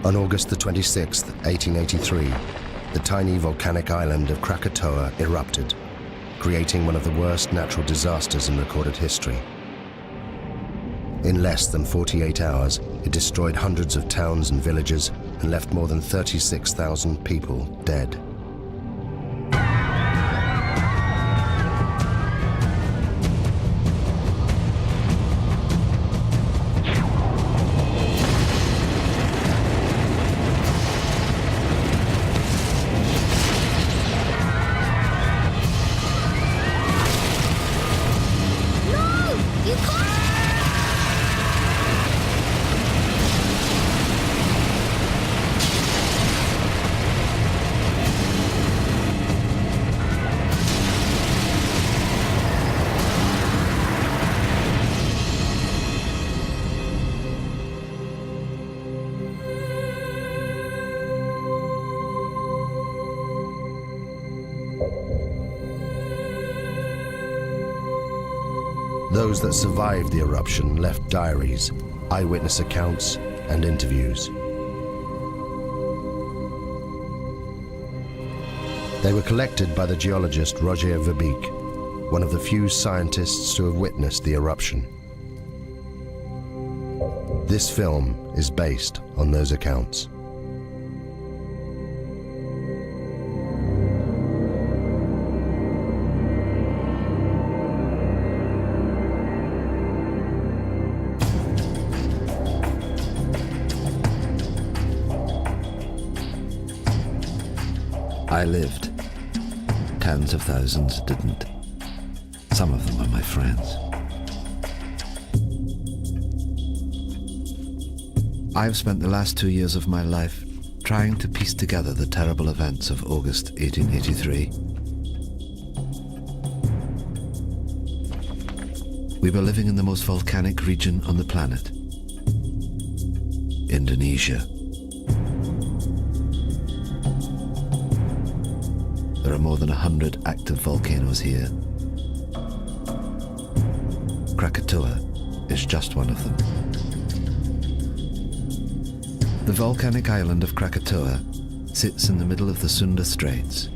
On August the 26th, 1883, the tiny volcanic island of Krakatoa erupted, creating one of the worst natural disasters in recorded history. In less than 48 hours, it destroyed hundreds of towns and villages and left more than 36,000 people dead. Those that survived the eruption left diaries, eyewitness accounts, and interviews. They were collected by the geologist Roger Verbeek, one of the few scientists to have witnessed the eruption. This film is based on those accounts. I lived. Tens of thousands didn't. Some of them are my friends. I've spent the last 2 years of my life trying to piece together the terrible events of August 1883. We were living in the most volcanic region on the planet, Indonesia. There are more than 100 active volcanoes here. Krakatoa is just one of them. The volcanic island of Krakatoa sits in the middle of the Sunda Straits,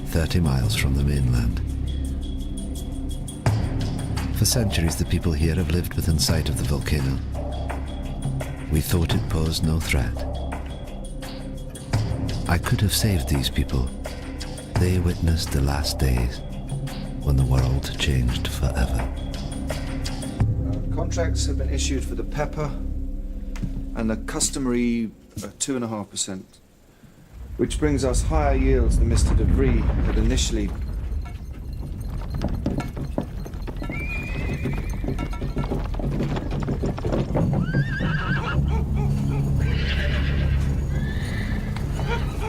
30 miles from the mainland. For centuries, the people here have lived within sight of the volcano. We thought it posed no threat. I could have saved these people. They witnessed the last days when the world changed forever. Contracts have been issued for the pepper and the customary 2.5%, which brings us higher yields than Mr. De Vries had initially.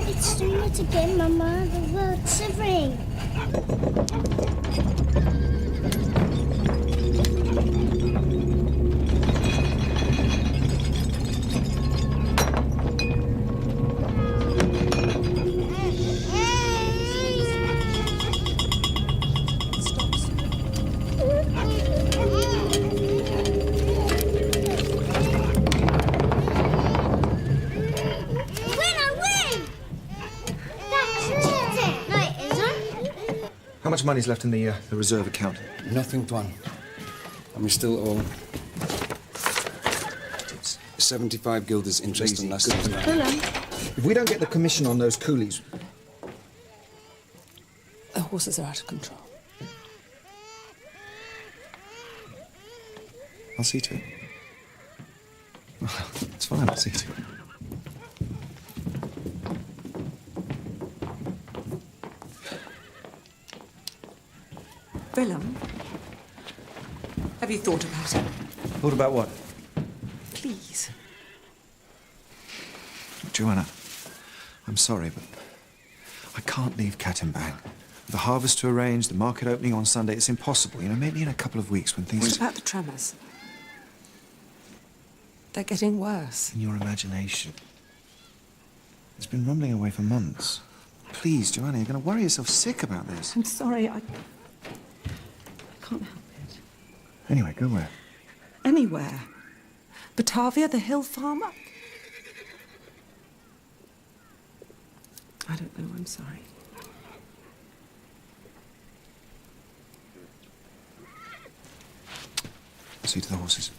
It's doing it again, Mama. The world's shivering. How much money's left in the reserve account? Nothing, Tuan. And we still owe 75 guilders interest on last year's round. If we don't get the commission on those coolies... The horses are out of control. I'll see to it. Well, it's fine, I'll see to it. Willem, have you thought about it? Thought about what? Please. Joanna, I'm sorry, but I can't leave Cat and Bang. The harvest to arrange, the market opening on Sunday, it's impossible. You know, maybe in a couple of weeks when things... What about the tremors? They're getting worse. In your imagination. It's been rumbling away for months. Please, Joanna, you're going to worry yourself sick about this. I'm sorry, I can't help it. Anyway, go where? Anywhere. Batavia, the hill farm. I don't know, I'm sorry. See to the horses.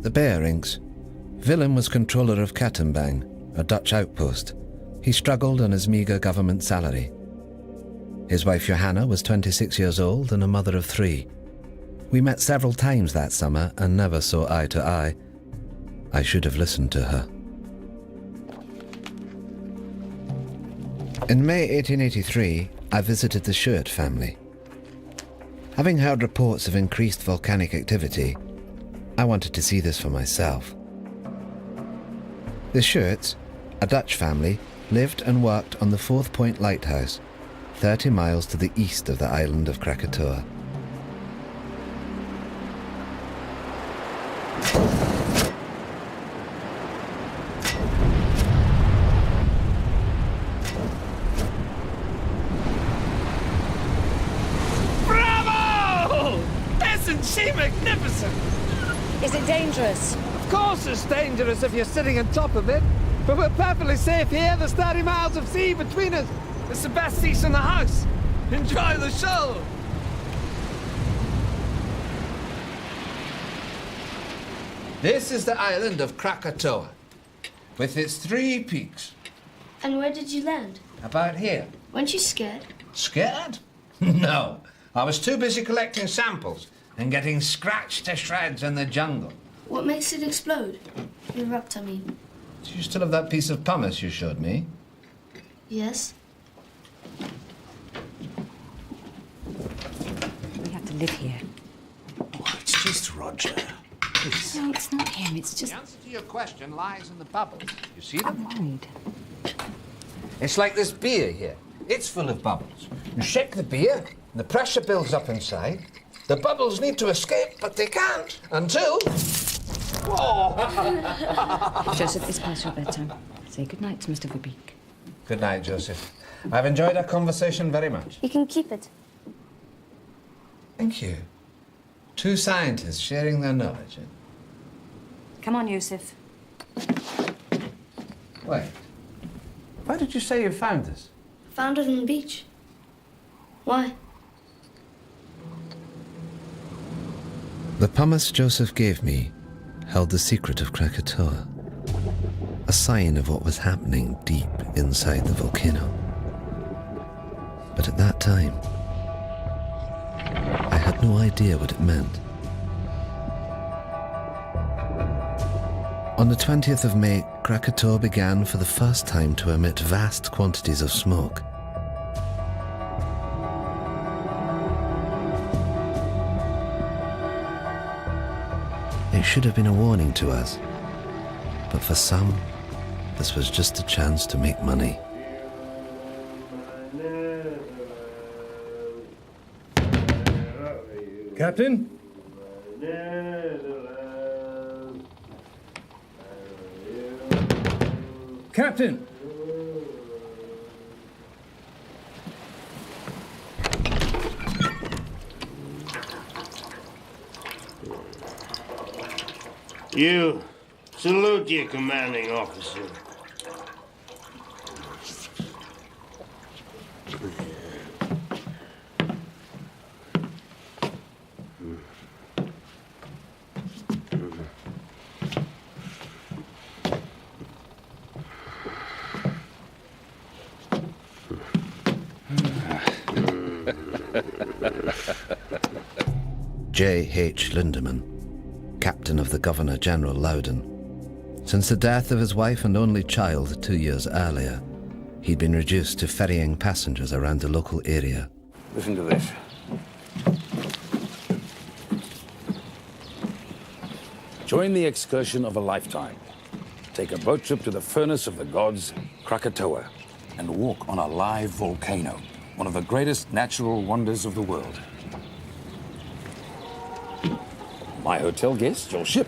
The Barings. Willem was controller of Kattenbang, a Dutch outpost. He struggled on his meagre government salary. His wife Johanna was 26 years old and a mother of 3. We met several times that summer and never saw eye to eye. I should have listened to her. In May 1883, I visited the Shirt family. Having heard reports of increased volcanic activity, I wanted to see this for myself. The Shirts, a Dutch family, lived and worked on the 4th Point Lighthouse, 30 miles to the east of the island of Krakatoa. Bravo! Isn't she magnificent? Is it dangerous? Of course it's dangerous if you're sitting on top of it. But we're perfectly safe here. There's 30 miles of sea between us. It's the best seats in the house. Enjoy the show. This is the island of Krakatoa, with its 3 peaks. And where did you land? About here. Weren't you scared? Scared? No. I was too busy collecting samples and getting scratched to shreds in the jungle. What makes it explode? Erupt, I mean. Do you still have that piece of pumice you showed me? Yes. We have to live here. Oh, it's just Roger. No, it's not him, it's just... The answer to your question lies in the bubbles. You see them? I'm worried. It's like this beer here. It's full of bubbles. You shake the beer, and the pressure builds up inside. The bubbles need to escape, but they can't until... Whoa! Joseph, it's past your bedtime. Say goodnight to Mr. Verbeek. Good night, Joseph. I've enjoyed our conversation very much. You can keep it. Thank you. 2 scientists sharing their knowledge. Come on, Yusuf. Wait. Why did you say you found this? Found it on the beach. Why? The pumice Joseph gave me held the secret of Krakatoa, a sign of what was happening deep inside the volcano. But at that time, I had no idea what it meant. On the 20th of May, Krakatoa began for the first time to emit vast quantities of smoke. It should have been a warning to us, but for some, this was just a chance to make money. Captain? Captain! You salute your commanding officer. J.H. Lindemann, captain of the Governor-General Loudon. Since the death of his wife and only child 2 years earlier, he'd been reduced to ferrying passengers around the local area. Listen to this. Join the excursion of a lifetime. Take a boat trip to the furnace of the gods, Krakatoa, and walk on a live volcano, one of the greatest natural wonders of the world. My hotel guest, your ship.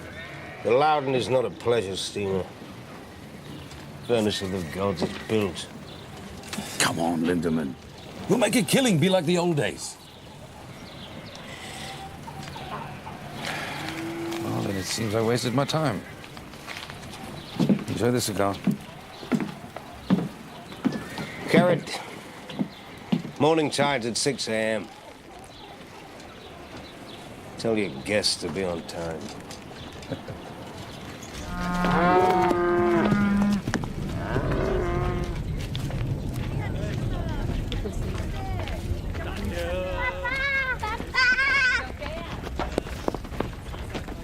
The Loudon is not a pleasure steamer. Furnace of the gods is built. Come on, Lindemann. We'll make a killing be like the old days. Well, then it seems I wasted my time. Enjoy the cigar. Garrett, morning tide's at 6 a.m. Tell your guests to be on time.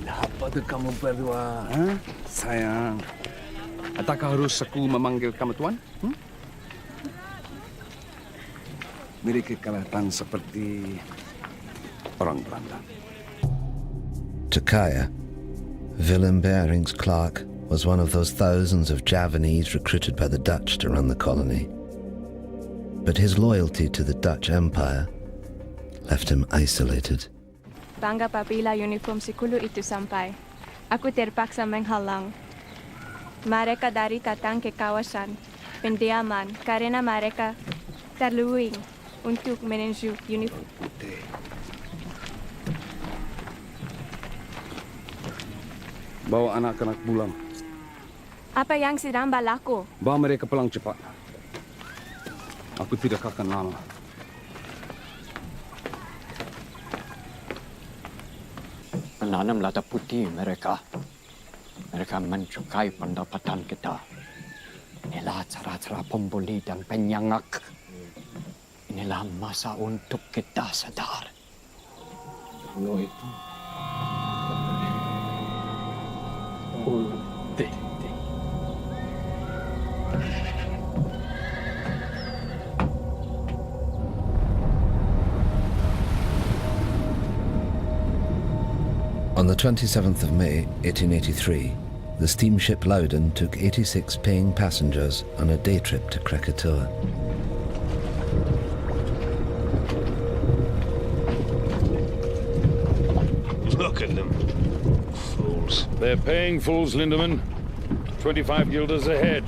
Kenapa kamu berdua, sayang? Adakah harus aku memanggil kamu tuan? Mereka kelihatan seperti orang Belanda. To Kaya, Willem Barings Clark was one of those thousands of Javanese recruited by the Dutch to run the colony. But his loyalty to the Dutch Empire left him isolated. Bangga apabila uniform sikulu itu sampai. Aku terpaksa menghalang. Mereka dari datang ke kawasan pendiaman karena mereka terluing untuk menuju uniform. Bawa anak-anak pulang. Apa yang sedang berlaku? Bawa mereka pulang cepat. Aku tidak akan lama. Menanam lada putih mereka. Mereka mencukai pendapatan kita. Inilah cara-cara pembuli dan penyangak. Inilah masa untuk kita sadar. On the 27th of May, 1883, the steamship Loudon took 86 paying passengers on a day trip to Krakatoa. Look at them. Fools. They're paying fools, Lindemann. 25 guilders ahead.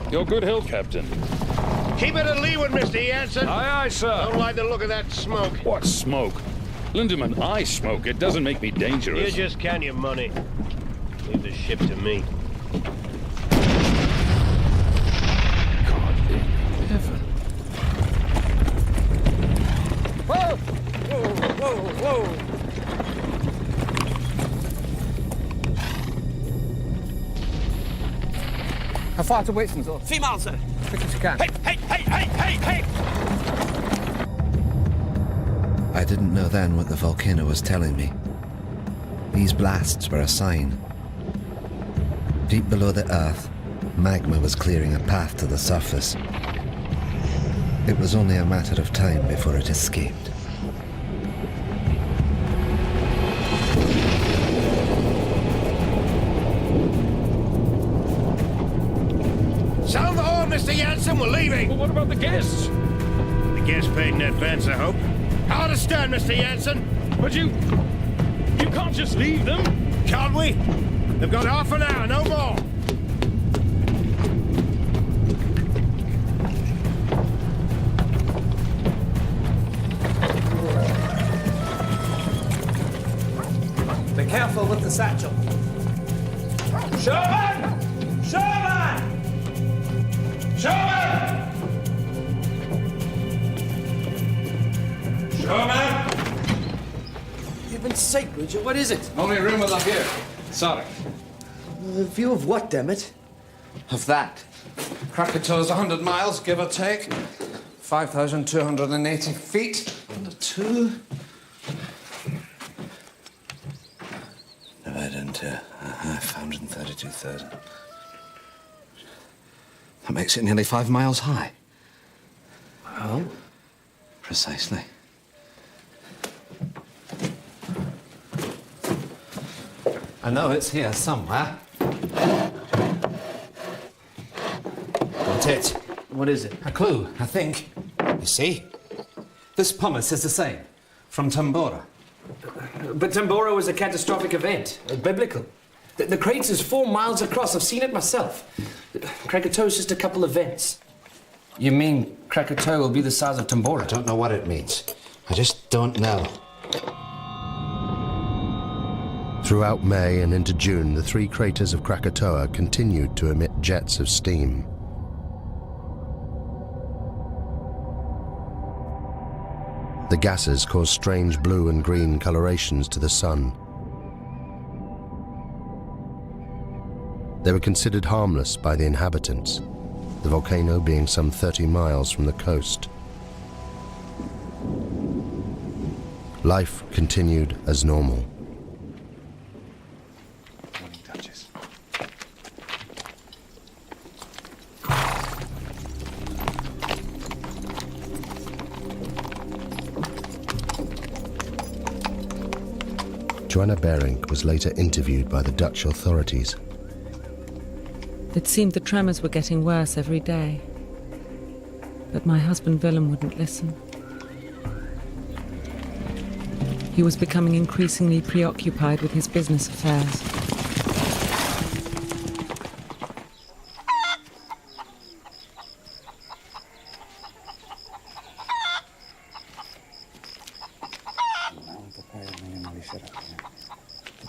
Your good health, Captain. Keep it at leeward, Mr. Jansen. Aye, aye, sir. Don't like the look of that smoke. What smoke? Lindemann, I smoke. It doesn't make me dangerous. You just count your money. Leave the ship to me. God in heaven. Whoa! Whoa! Whoa! Whoa! How far to wait from the 3 miles, sir. quick as you can? Hey! I didn't know then what the volcano was telling me. These blasts were a sign. Deep below the earth, magma was clearing a path to the surface. It was only a matter of time before it escaped. Sound the horn, Mr. Jansen. We're leaving. Well, what about the guests? The guests paid in advance, I hope. Hard astern, Mr. Jansen. But you can't just leave them. Can't we? They've got half an hour, no more. Be careful with the satchel. Sherman! Sherman! Sherman! Sherman! Heaven's sake, Richard, what is it? Only room up here. Sorry. The view of what, damn it? Of that. Krakatoa's 100 miles, give or take. 5,280 feet. Under 2. Divided into 532,000. That makes it nearly 5 miles high. Well? Precisely. I know it's here somewhere. Got it. What is it? A clue, I think. You see? This pumice is the same. From Tambora. But Tambora was a catastrophic event, biblical. The crater's 4 miles across. I've seen it myself. Krakatoa's just a couple of vents. You mean Krakatoa will be the size of Tambora? I don't know what it means. I just don't know. Throughout May and into June, the three craters of Krakatoa continued to emit jets of steam. The gases caused strange blue and green colorations to the sun. They were considered harmless by the inhabitants, the volcano being some 30 miles from the coast. Life continued as normal. Joanna Berink was later interviewed by the Dutch authorities. It seemed the tremors were getting worse every day. But my husband Willem wouldn't listen. He was becoming increasingly preoccupied with his business affairs.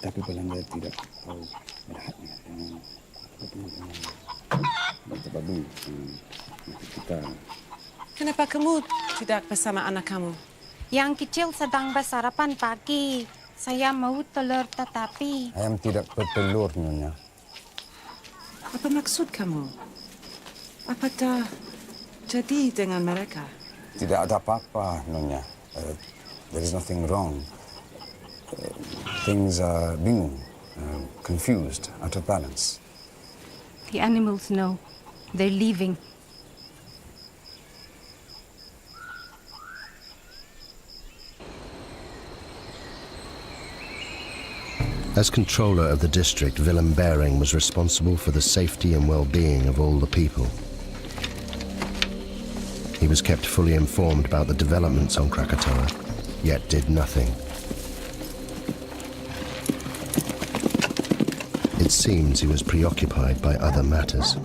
Tetapi pelanggar tidak tahu berhaknya dengan babu kita. Kenapa kamu tidak bersama anak kamu? Yang kecil sedang bersarapan pagi. Saya mau telur tetapi... Ayam tidak bertelur, Nyonya. Apa maksud kamu? Apa dah jadi dengan mereka? Tidak ada apa-apa, Nyonya. There is nothing wrong. Things are bingung, confused, out of balance. The animals know. They're leaving. As controller of the district, Willem Bering was responsible for the safety and well-being of all the people. He was kept fully informed about the developments on Krakatoa, yet did nothing. It seems he was preoccupied by other matters.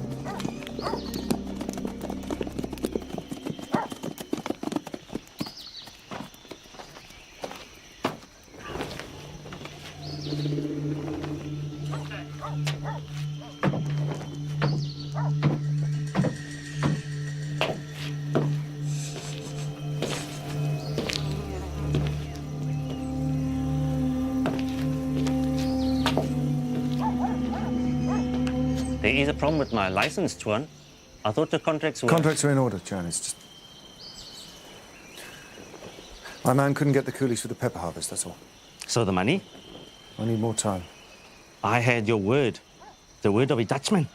There is a problem with my license, Tuan. I thought the contracts were... Contracts are in order, John. It's just... My man couldn't get the coolies for the pepper harvest, that's all. So the money? I need more time. I had your word. The word of a Dutchman.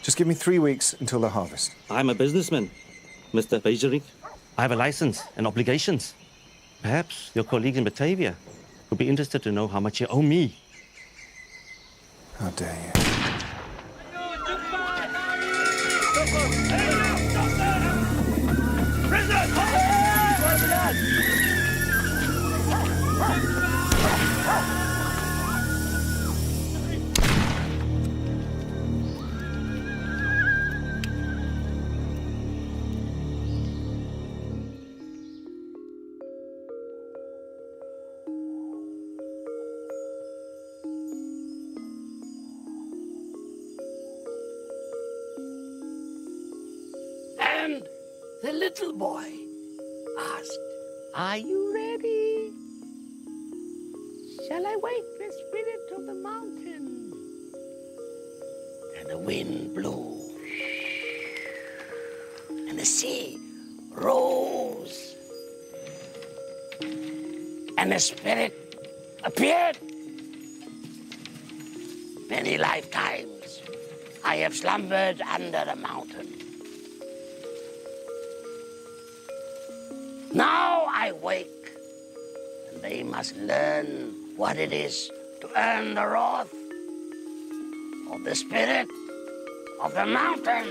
Just give me 3 weeks until the harvest. I'm a businessman, Mr. Bejerik. I have a license and obligations. Perhaps your colleagues in Batavia would be interested to know how much you owe me. How dare you? And the little boy asked, "Are you ready? Shall I wake the spirit of the mountain?" And the wind blew, and the sea rose, and the spirit appeared. Many lifetimes I have slumbered under the mountain. Now I wake, and they must learn what it is to earn the wrath of the spirit of the mountain.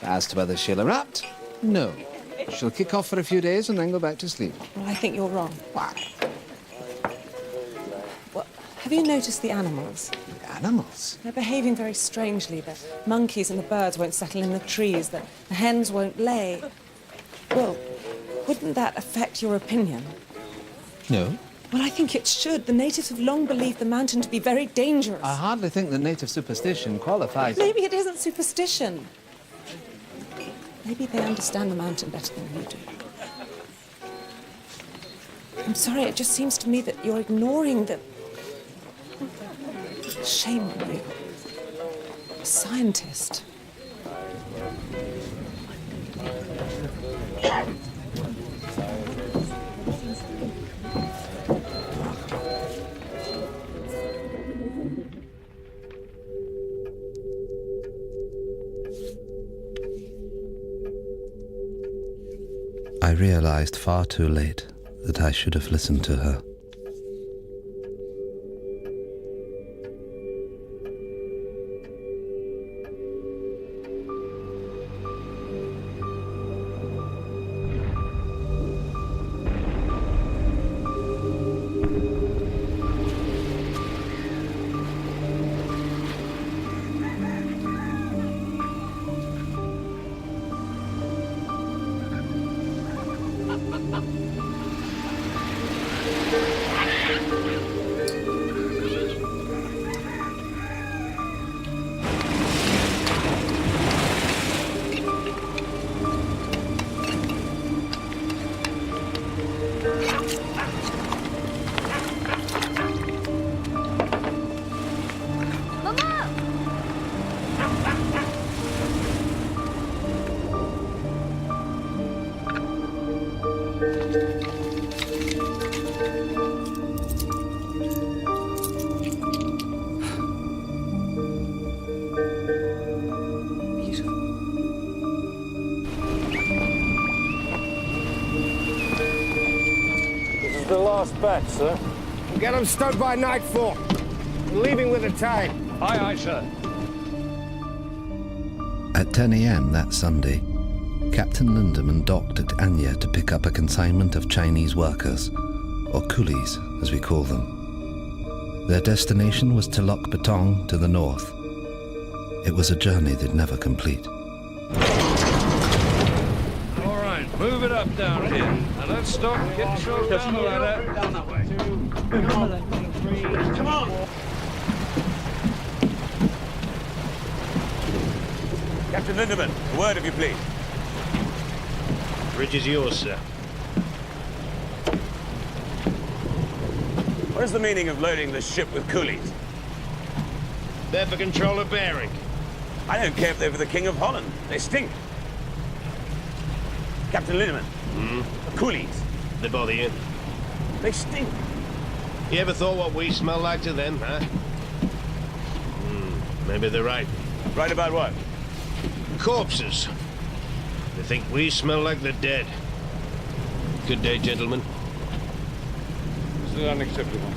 As to whether she'll erupt, no. She'll kick off for a few days and then go back to sleep. Well, I think you're wrong. Why? Well, Have you noticed the animals? Animals? They're behaving very strangely. The monkeys and the birds won't settle in the trees. The hens won't lay. Well, wouldn't that affect your opinion? No. Well, I think it should. The natives have long believed the mountain to be very dangerous. I hardly think that native superstition qualifies. Maybe it isn't superstition. Maybe they understand the mountain better than you do. I'm sorry, it just seems to me that you're ignoring the... Shame on you. A scientist. I realized far too late that I should have listened to her. The last batch, sir. We'll get them stowed by nightfall. We're leaving with the tide. Aye, aye, sir. At 10 a.m. that Sunday, Captain Lindemann docked at Anya to pick up a consignment of Chinese workers, or coolies as we call them. Their destination was Telok Betong to the north. It was a journey they'd never complete. All right, move it up down here. And let's stop and get yourself down the ladder. Down that way. 2, 3. Come on! Captain Lindemann, a word if you please. Bridge is yours, sir. What is the meaning of loading the ship with coolies? They're for control of bearing. I don't care if they're for the King of Holland. They stink. Captain Lindemann, the coolies. They bother you? They stink. You ever thought what we smell like to them, huh? Maybe they're right. Right about what? Corpses. They think we smell like the dead. Good day, gentlemen. This is unacceptable.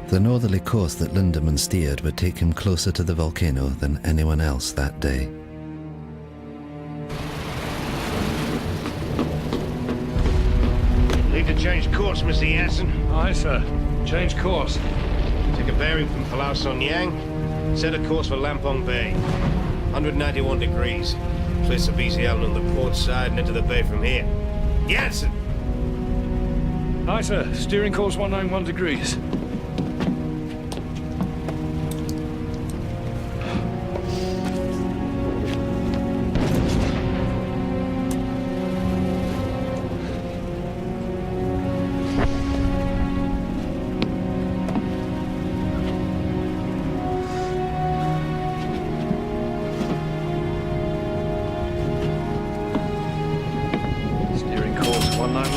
The northerly course that Lindemann steered would take him closer to the volcano than anyone else that day. Need to change course, Mr. Yassen. Aye, sir. Change course. Take a bearing from Palau Son Yang. Set a course for Lampong Bay. 191 degrees. Place the BCL on the port side and into the bay from here. Yassen! Aye, sir. Steering course 191 degrees.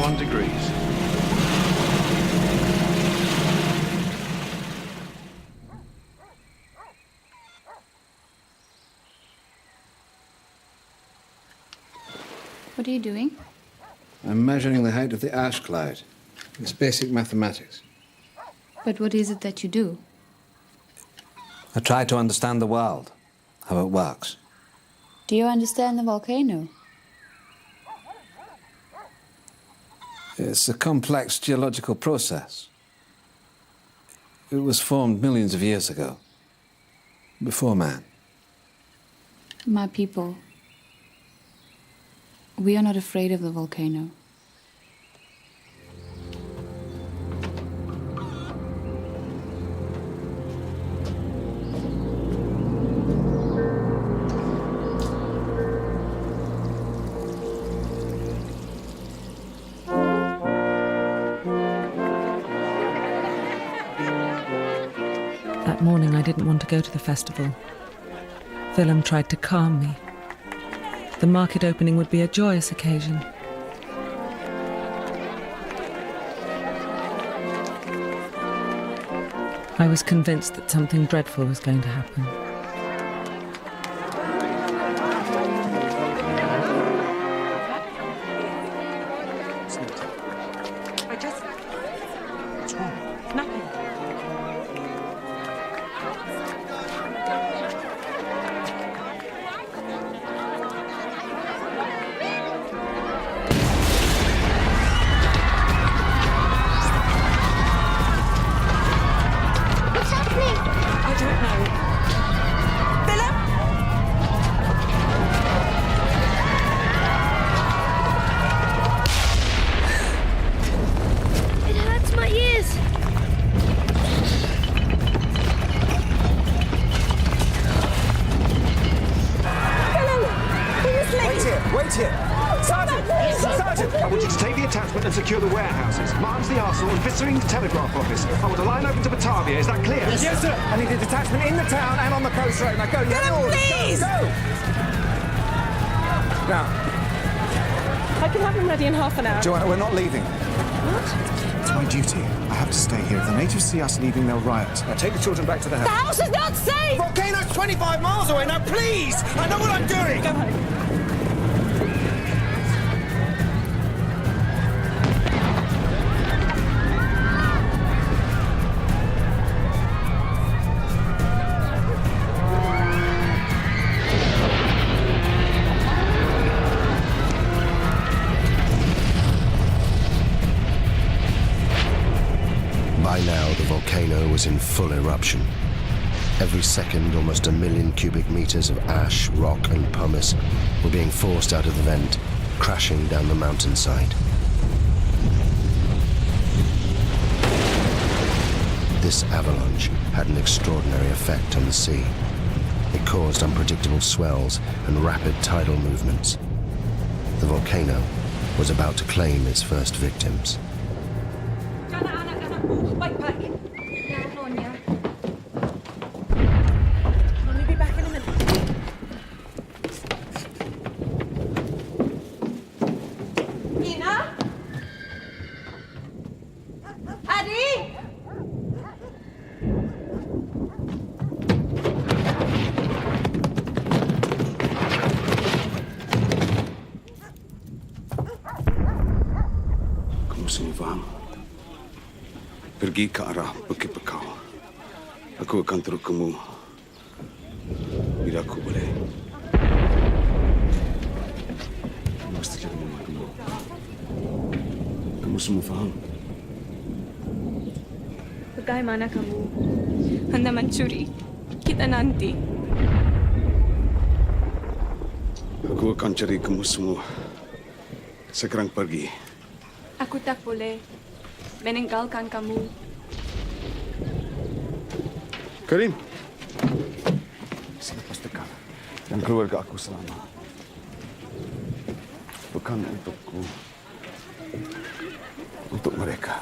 191 degrees. What are you doing? I'm measuring the height of the ash cloud. It's basic mathematics. But what is it that you do? I try to understand the world, how it works. Do you understand the volcano? It's a complex geological process. It was formed millions of years ago, before man. My people, we are not afraid of the volcano. That morning I didn't want to go to the festival. Willem tried to calm me. The market opening would be a joyous occasion. I was convinced that something dreadful was going to happen. Joanna, we're not leaving. What? It's my duty. I have to stay here. If the natives see us leaving, they'll riot. Now take the children back to the house. The house is not safe! Volcano's 25 miles away. Now, please! I know what I'm doing! Go home. By now, the volcano was in full eruption. Every second, almost 1 million cubic meters of ash, rock, and pumice were being forced out of the vent, crashing down the mountainside. This avalanche had an extraordinary effect on the sea. It caused unpredictable swells and rapid tidal movements. The volcano was about to claim its first victims. Backpack. Yeah, Sonia. I'll only be back in a minute. Ina? Adi? Kamu semua faham? Pergi ke arah Bukit Bekau. Aku akan terus kamu bila aku boleh. Kamu mesti jadi mama kamu. Kamu semua faham? Bagaimana kamu hendak mencuri kita nanti? Aku akan cari kamu semua. Sekarang pergi. Aku tak boleh meninggalkan kamu. Karim. Selepas dekat dan keluarga aku selamat. Bukan untukku. Untuk mereka.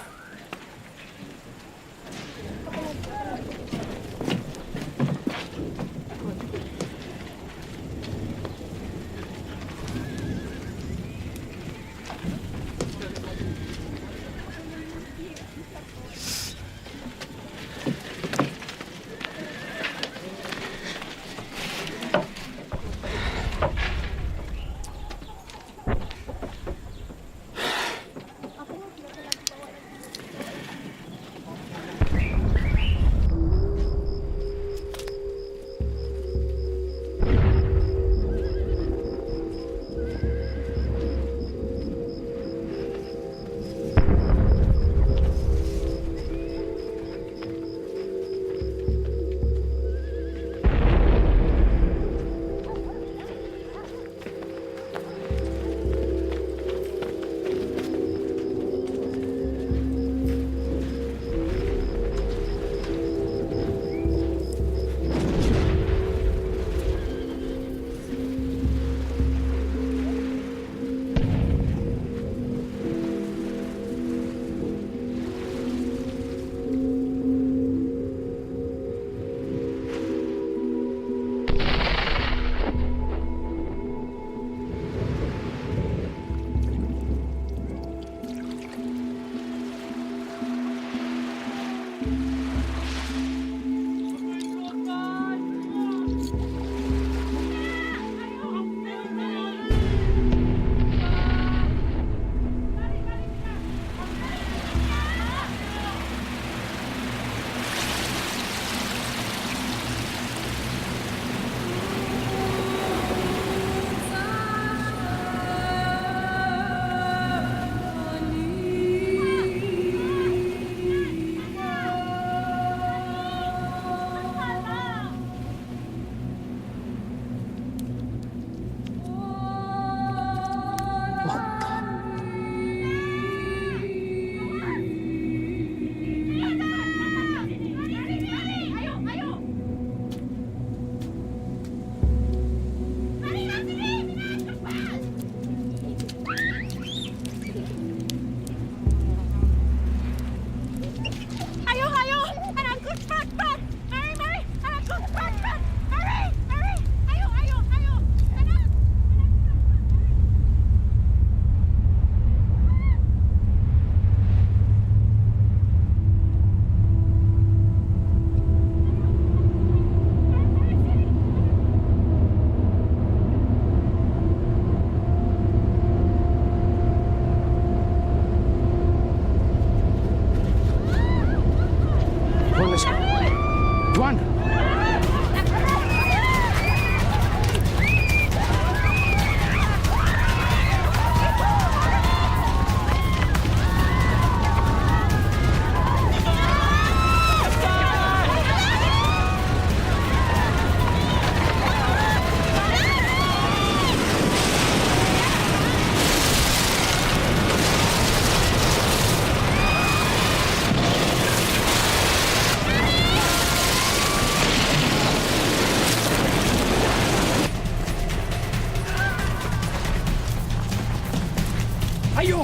Ayo!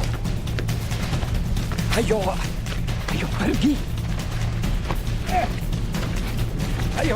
Ayo! Ayo, pergi! Ayo!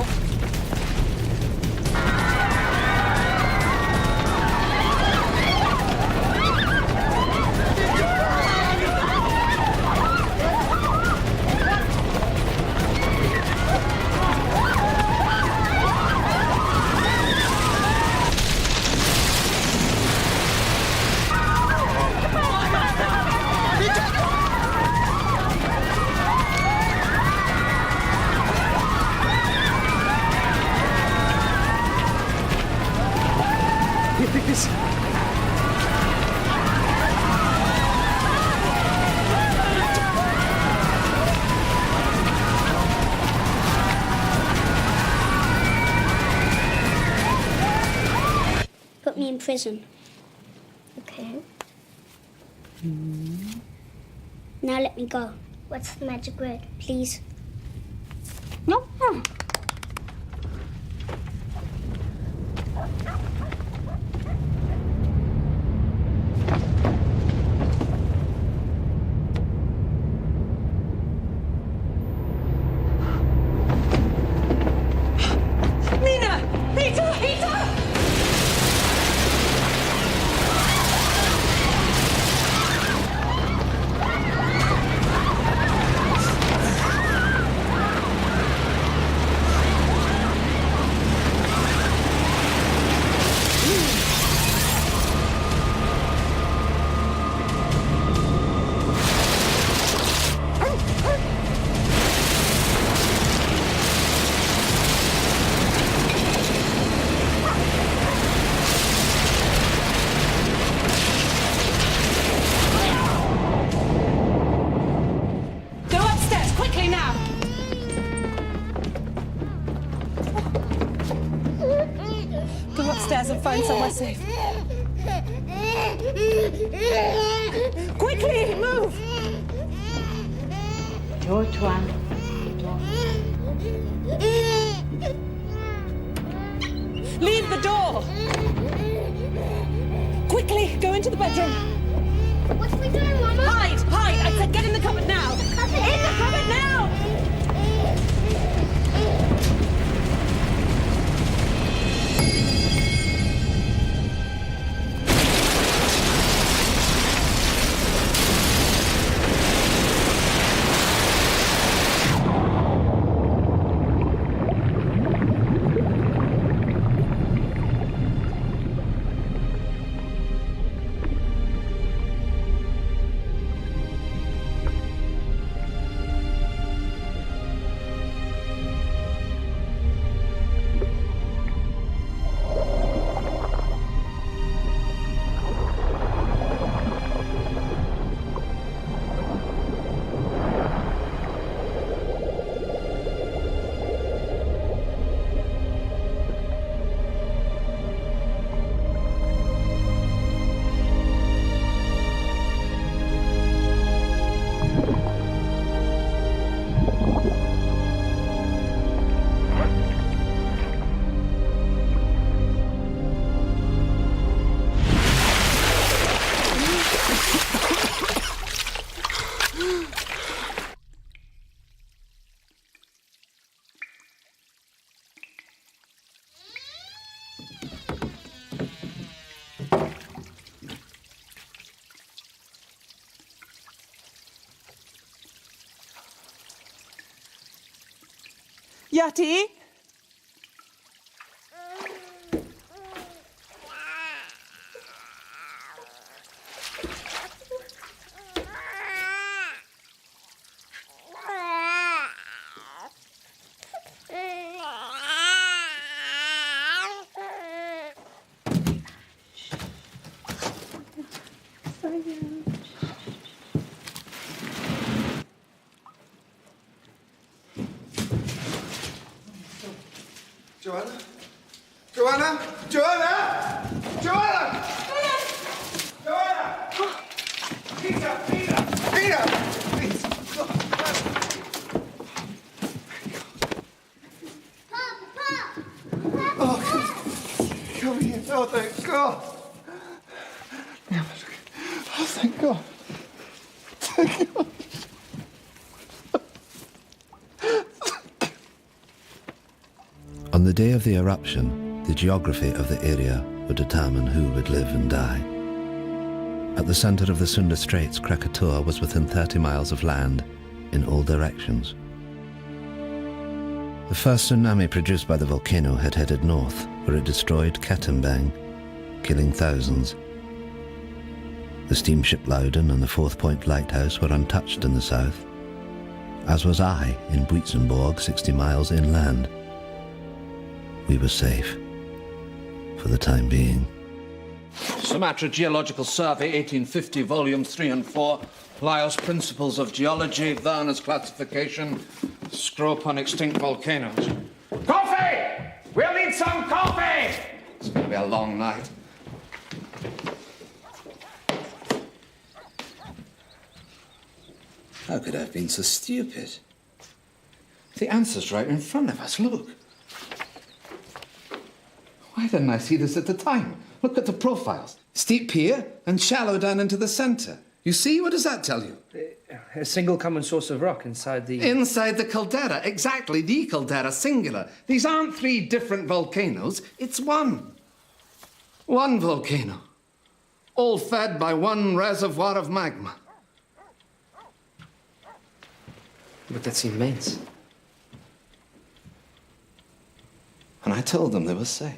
Please. Put me in prison. Okay. Now let me go. What's the magic word, please? No. And find somewhere safe. Quickly, move! Door, Tuan. Leave the door! Quickly, go into the bedroom. What are we doing, Mama? Hide! Hide! I said get in the cupboard now! In the cupboard now! Yati? Joanna? Joanna? Joanna? Joanna? Joanna! Peter! Peter! Peter! Please! Oh, come here. Oh, thank God. Thank God. Thank God. On the day of the eruption, the geography of the area would determine who would live and die. At the center of the Sunda Straits, Krakatoa was within 30 miles of land in all directions. The first tsunami produced by the volcano had headed north, where it destroyed Katimbang, killing thousands. The steamship Loudon and the Fourth Point Lighthouse were untouched in the south, as was I in Buitzenborg, 60 miles inland. We were safe, for the time being. Sumatra Geological Survey, 1850, volumes 3 and 4. Laos Principles of Geology, Werner's Classification, Scrope on Extinct Volcanoes. Coffee! We'll need some coffee! It's going to be a long night. How could I have been so stupid? The answer's right in front of us, look. Why didn't I see this at the time? Look at the profiles. Steep here and shallow down into the center. You see? What does that tell you? A single common source of rock inside the... Inside the caldera, exactly, the caldera, singular. These aren't 3 different volcanoes, it's one. One volcano. All fed by one reservoir of magma. But that's immense. And I told them they were safe.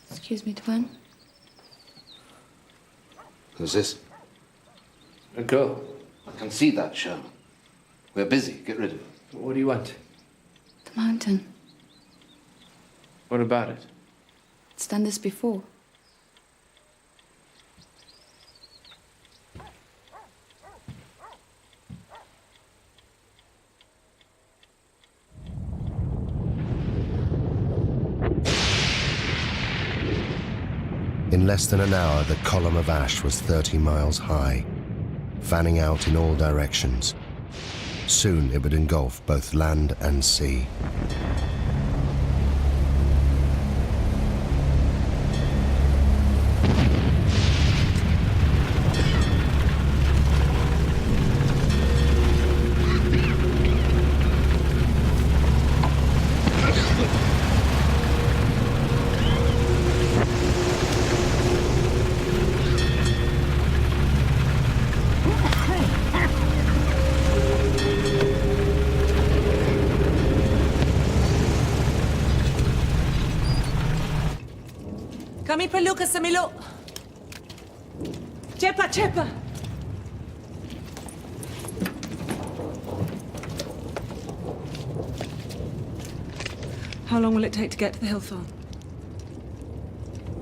Excuse me, Twin. Who's this? A girl. I can see that, Sherman. We're busy. Get rid of it. What do you want? The mountain. What about it? It's done this before. In less than an hour, the column of ash was 30 miles high, fanning out in all directions. Soon it would engulf both land and sea. Kami perlu ke Semiluk. Cepat, cepat. How long will it take to get to the hill farm?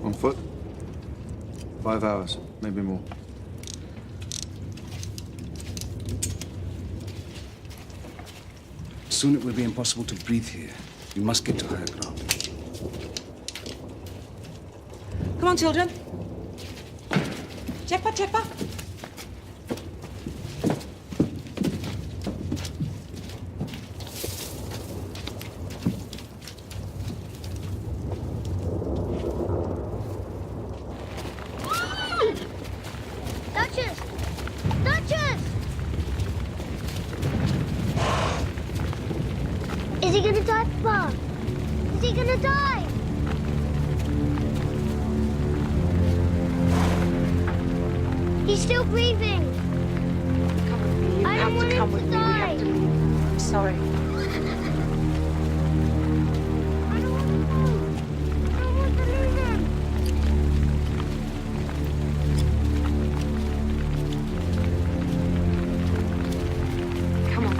On foot? 5 hours, maybe more. Soon it will be impossible to breathe here. We must get to higher ground. Come on, children. Cepat, cepat. Duchess! Duchess! Is he gonna die, Papa? Is he gonna die? He's still breathing. Come with me. You I have don't want to come him with to me. We have die. to leave. I'm sorry. Come on.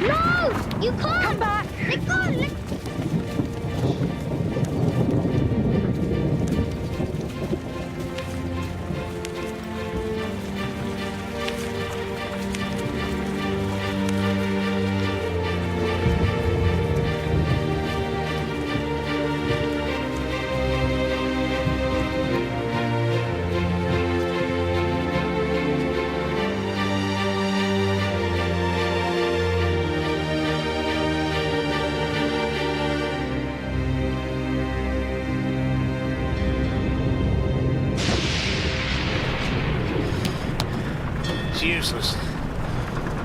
No! You can't! Come back! Let go! It's useless.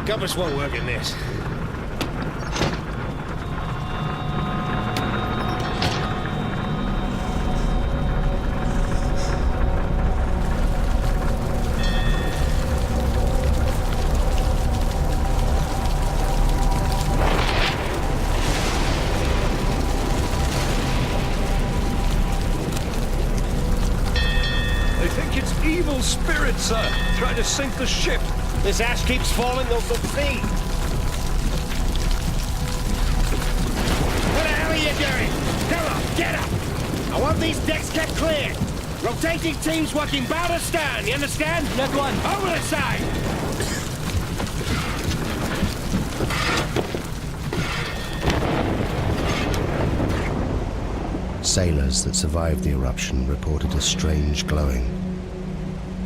Compass won't work in this. Evil spirits, sir, trying to sink the ship. This ash keeps falling, they'll succeed. What the hell are you doing? Come on, get up! I want these decks kept clear. Rotating teams working bow to stern, you understand? Left one. Over the side! Sailors that survived the eruption reported a strange glowing.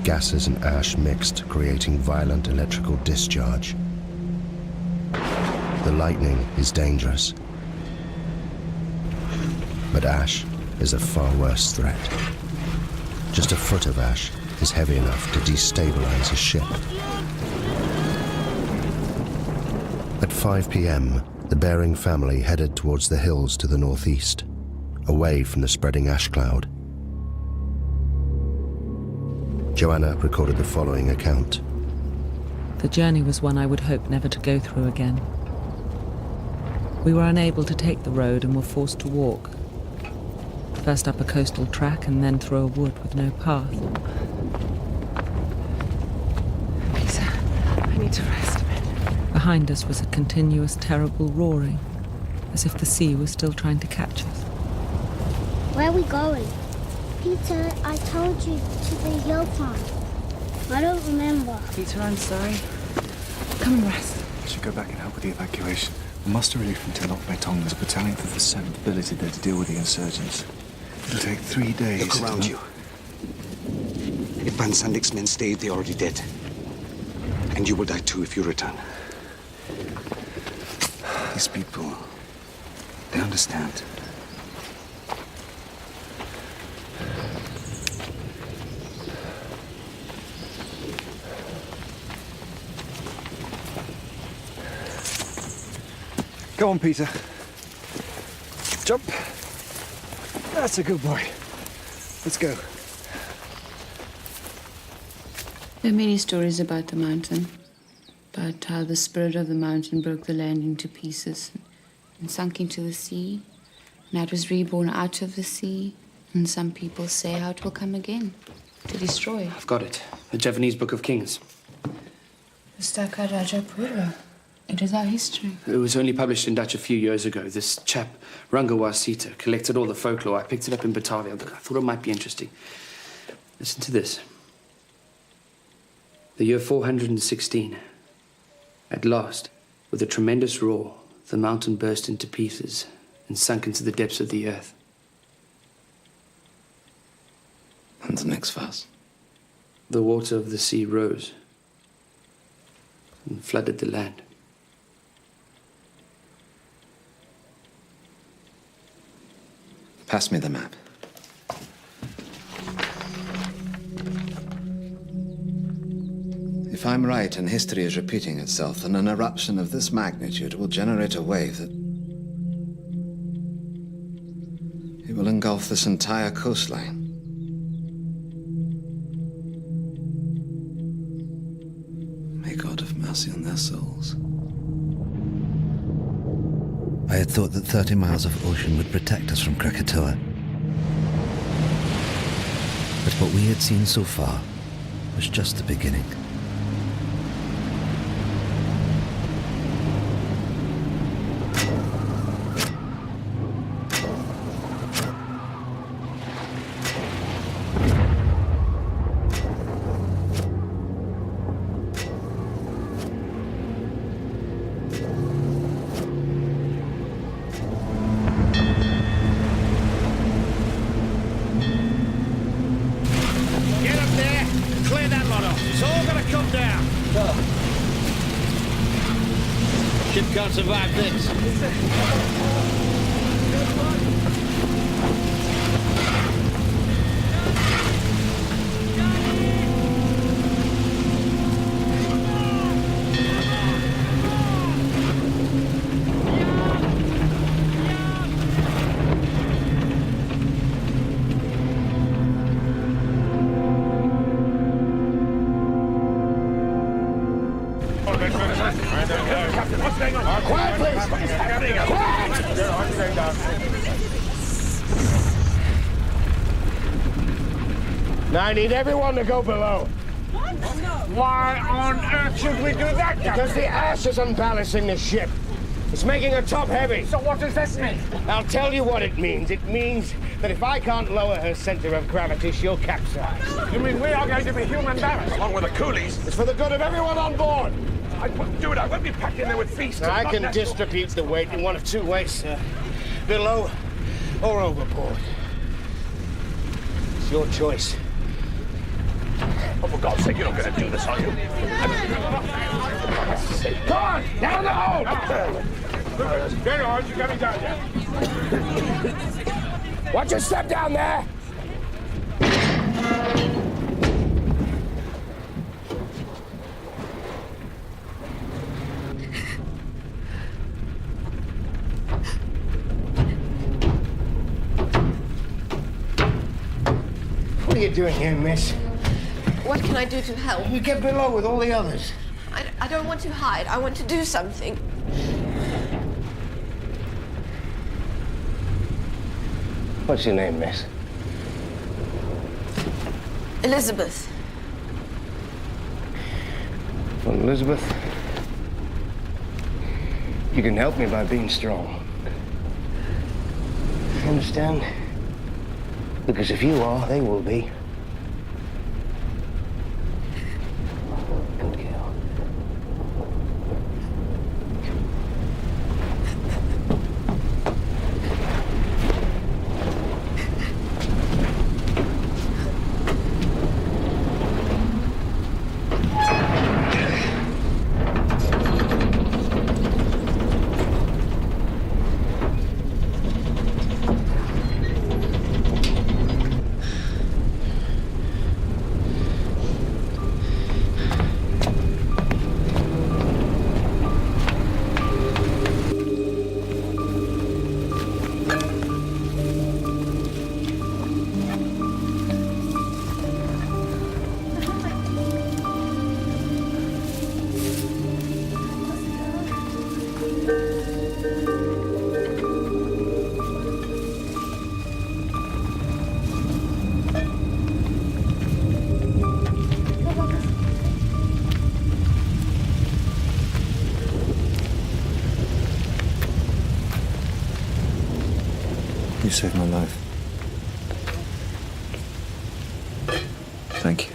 Gases and ash mixed, creating violent electrical discharge. The lightning is dangerous, but ash is a far worse threat. Just a foot of ash is heavy enough to destabilize a ship. At 5 p.m., the Bering family headed towards the hills to the northeast, away from the spreading ash cloud. Joanna recorded the following account. The journey was one I would hope never to go through again. We were unable to take the road and were forced to walk. First up a coastal track and then through a wood with no path. Lisa, I need to rest a bit. Behind us was a continuous, terrible roaring, as if the sea was still trying to catch us. Where are we going? Peter, I told you to the hill farm. I don't remember. Peter, I'm sorry. Come and rest. I should go back and help with the evacuation. The muster relief from Telok Betong is a battalion for the 7th billeted there to deal with the insurgents. It'll take 3 days. Look around you. If Van Sandik's men stayed, they're already dead. And you will die too if you return. These people, they understand. Go on, Peter. Jump. That's a good boy. Let's go. There are many stories about the mountain, about how the spirit of the mountain broke the land into pieces and sunk into the sea, and how it was reborn out of the sea, and some people say how it will come again, to destroy. I've got it. The Javanese Book of Kings. Pustaka Rajapura. It is our history. It was only published in Dutch a few years ago. This chap, Rangawa Sita, collected all the folklore. I picked it up in Batavia. I thought it might be interesting. Listen to this. The year 416. At last, with a tremendous roar, the mountain burst into pieces and sunk into the depths of the earth. And the next verse. The water of the sea rose and flooded the land. Pass me the map. If I'm right and history is repeating itself, then an eruption of this magnitude will generate a wave that... it will engulf this entire coastline. May God have mercy on their souls. I had thought that 30 miles of ocean would protect us from Krakatoa. But what we had seen so far was just the beginning. Can't survive this. Captain, what's going on? Quiet, please! What is happening? Now I need everyone to go below. What? No. Why on earth should we do that? Because the ash is unbalancing the ship. It's making her top heavy. So what does this mean? I'll tell you what it means. It means that if I can't lower her center of gravity, she'll capsize. You mean we are going to be human barracks? Along with the coolies? It's for the good of everyone on board. I won't do it. I won't be packed in there with feasts. Now, I can distribute the weight in one of two ways, sir. Below or overboard. It's your choice. Oh, for God's sake, you're not going to do this, are you? Come on! Down the hole! Very hard. You got me down there. Watch your step down there! What are you doing here, miss? What can I do to help? You get below with all the others. I don't want to hide. I want to do something. What's your name, miss? Elizabeth. Well, Elizabeth, you can help me by being strong. You understand? Because if you are, they will be. Good girl. You saved my life. Thank you.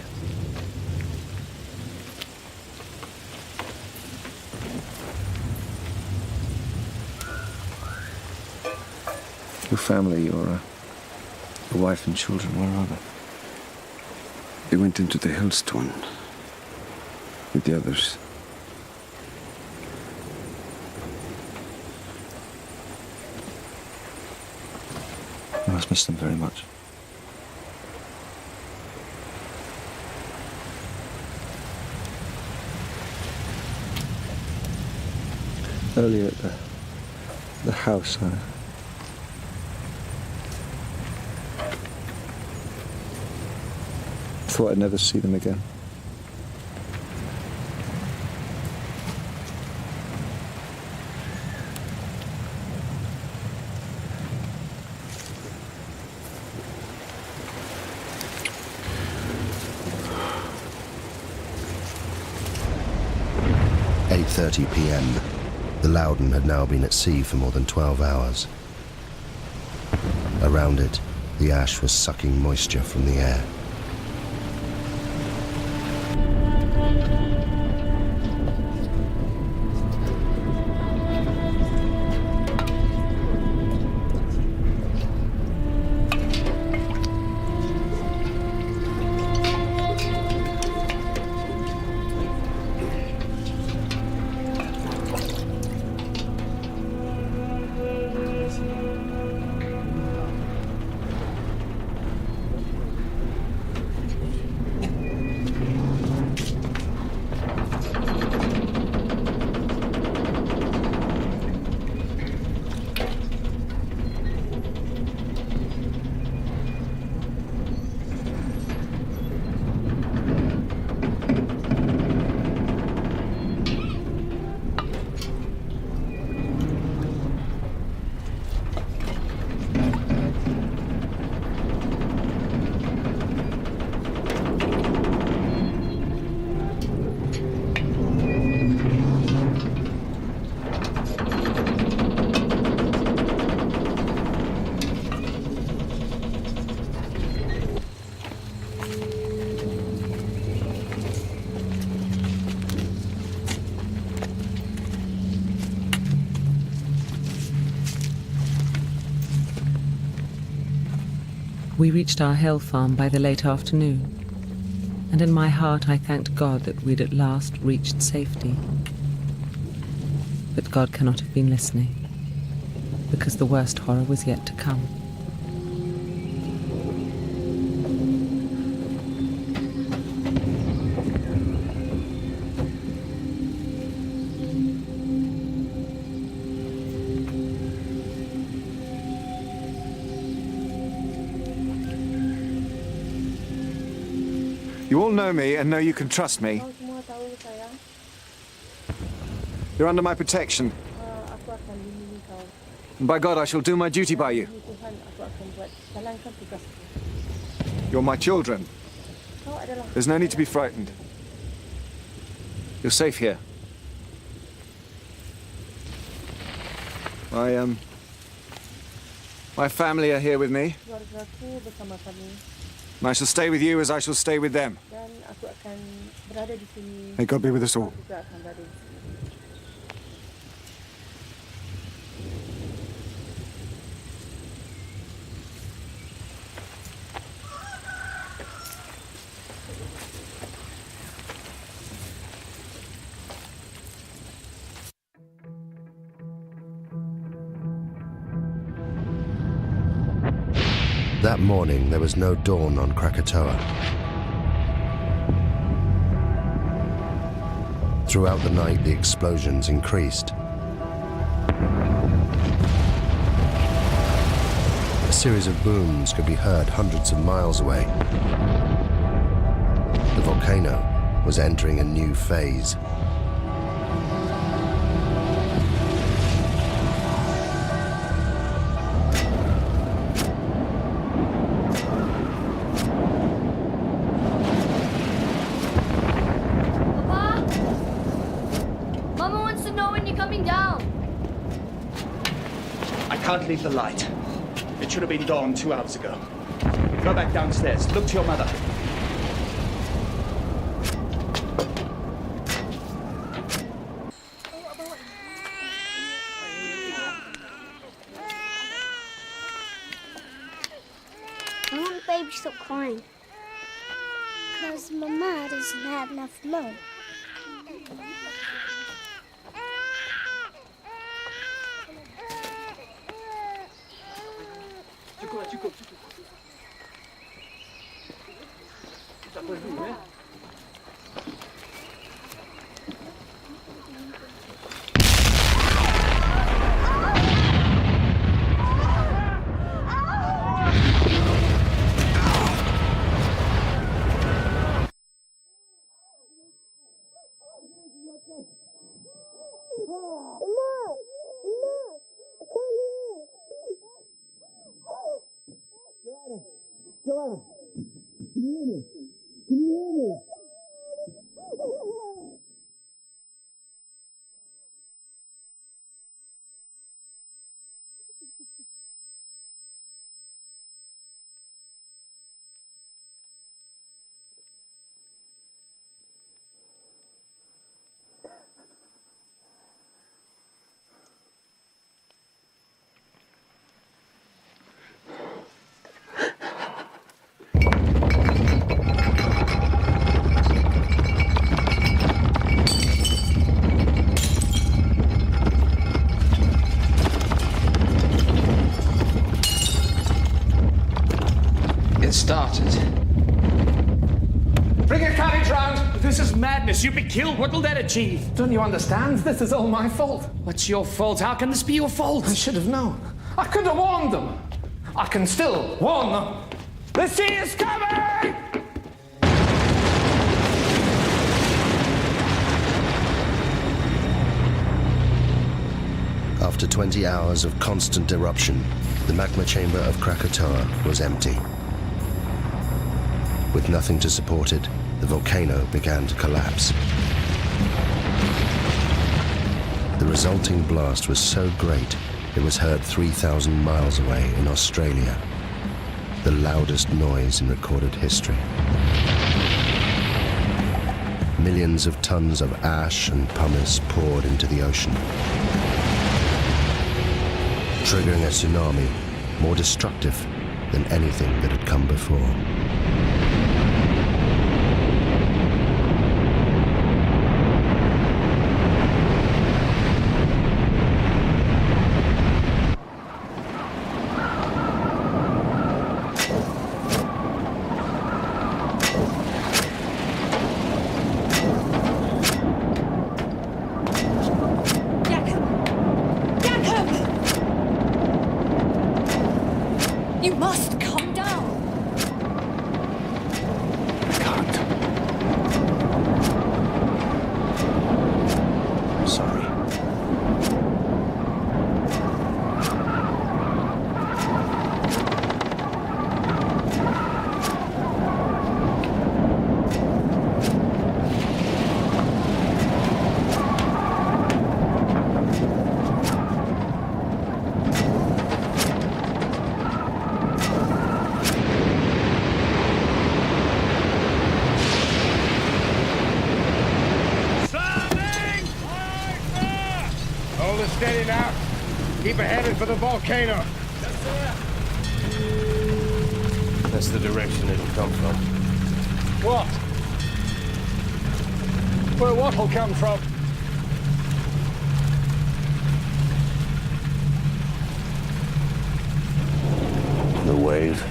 Your family, your wife and children, where are they? They went into the hailstone with the others. You must miss them very much. Earlier at the house, I thought I'd never see them again. At 8:30 p.m. The Loudon had now been at sea for more than 12 hours. Around it, the ash was sucking moisture from the air. We reached our hill farm by the late afternoon, and in my heart I thanked God that we'd at last reached safety. But God cannot have been listening, because the worst horror was yet to come. You all know me and know you can trust me. You're under my protection. And by God, I shall do my duty by you. You're my children. There's no need to be frightened. You're safe here. My family are here with me. And I shall stay with you as I shall stay with them. May God be with us all. That morning, there was no dawn on Krakatoa. Throughout the night, the explosions increased. A series of booms could be heard hundreds of miles away. The volcano was entering a new phase. Can't leave the light. It should have been dawn 2 hours ago. Go back downstairs. Look to your mother. I want the baby to stop crying. Because Mama doesn't have enough milk. Joanna, can you hear me? Can you hear me? Started. Bring a carriage round! This is madness. You'll be killed. What will that achieve? Don't you understand? This is all my fault. What's your fault? How can this be your fault? I should have known. I could have warned them. I can still warn them. The sea is coming! After 20 hours of constant eruption, the magma chamber of Krakatoa was empty. With nothing to support it, the volcano began to collapse. The resulting blast was so great, it was heard 3,000 miles away in Australia, the loudest noise in recorded history. Millions of tons of ash and pumice poured into the ocean, triggering a tsunami more destructive than anything that had come before. You must calm down. I can't. I'm sorry. Hold it steady now. Keep it headed for the volcano. That's the direction it'll come from. What? Where what'll come from? The wave.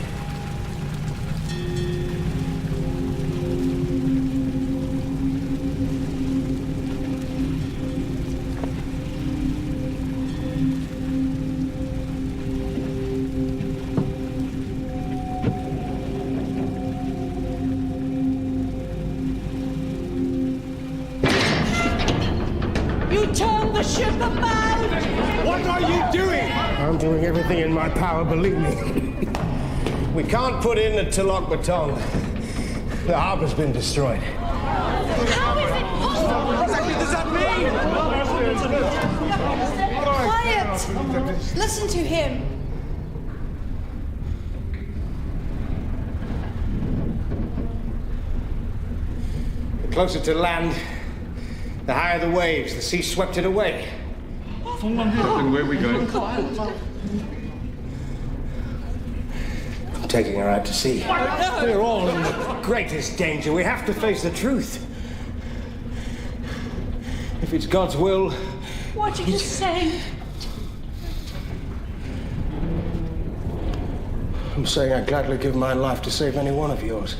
You turned the ship about! What are you doing? I'm doing everything in my power, believe me. We can't put in the Tilok Baton. The harbor's been destroyed. How is it possible? What exactly does that mean? Quiet! Listen to him. The closer to land, the higher the waves. The sea swept it away. Captain, where are we going? I'm taking her out to sea. We're all in the greatest danger. We have to face the truth. If it's God's will... What are you saying? I'm saying I'd gladly give my life to save any one of yours.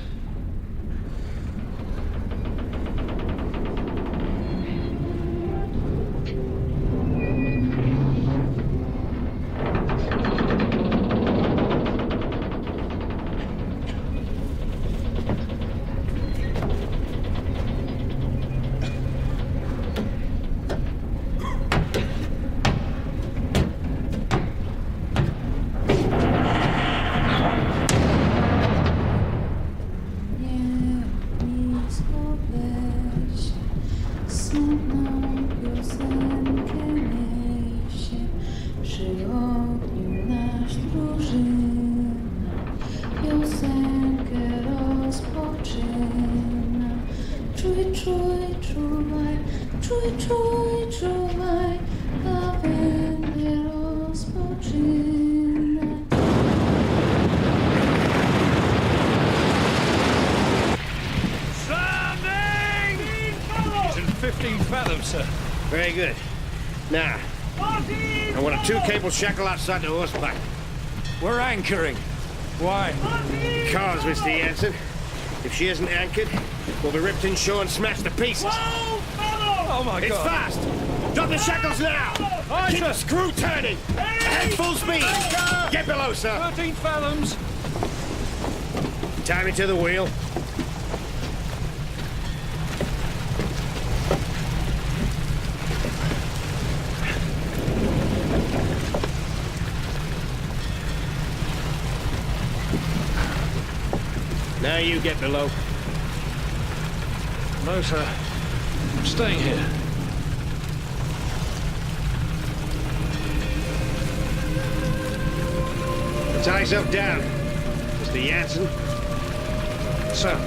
It's in 15 fathoms, sir. Very good. Now, I want a 2-cable shackle outside the horseback. We're anchoring. Why? Because, Mr. Jansen, if she isn't anchored, we'll be ripped inshore and smashed to pieces. Oh, my It's God. fast! Drop the shackles now! Keep the screw turning! Ahead full speed! Get below, sir! 13 fathoms. Tie me to the wheel. Now you get below. No, sir. I'm staying here. Tie yourself down, Mr. Jansen. Sir.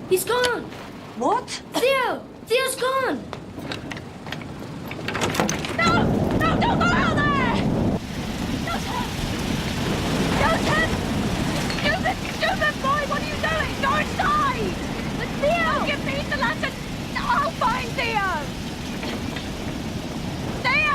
He's gone. What? Theo! Theo's gone. No! No, don't go out there! Joseph! Stupid boy, what are you doing? Go inside! But Theo! Give me the lantern! I'll find Theo! Theo!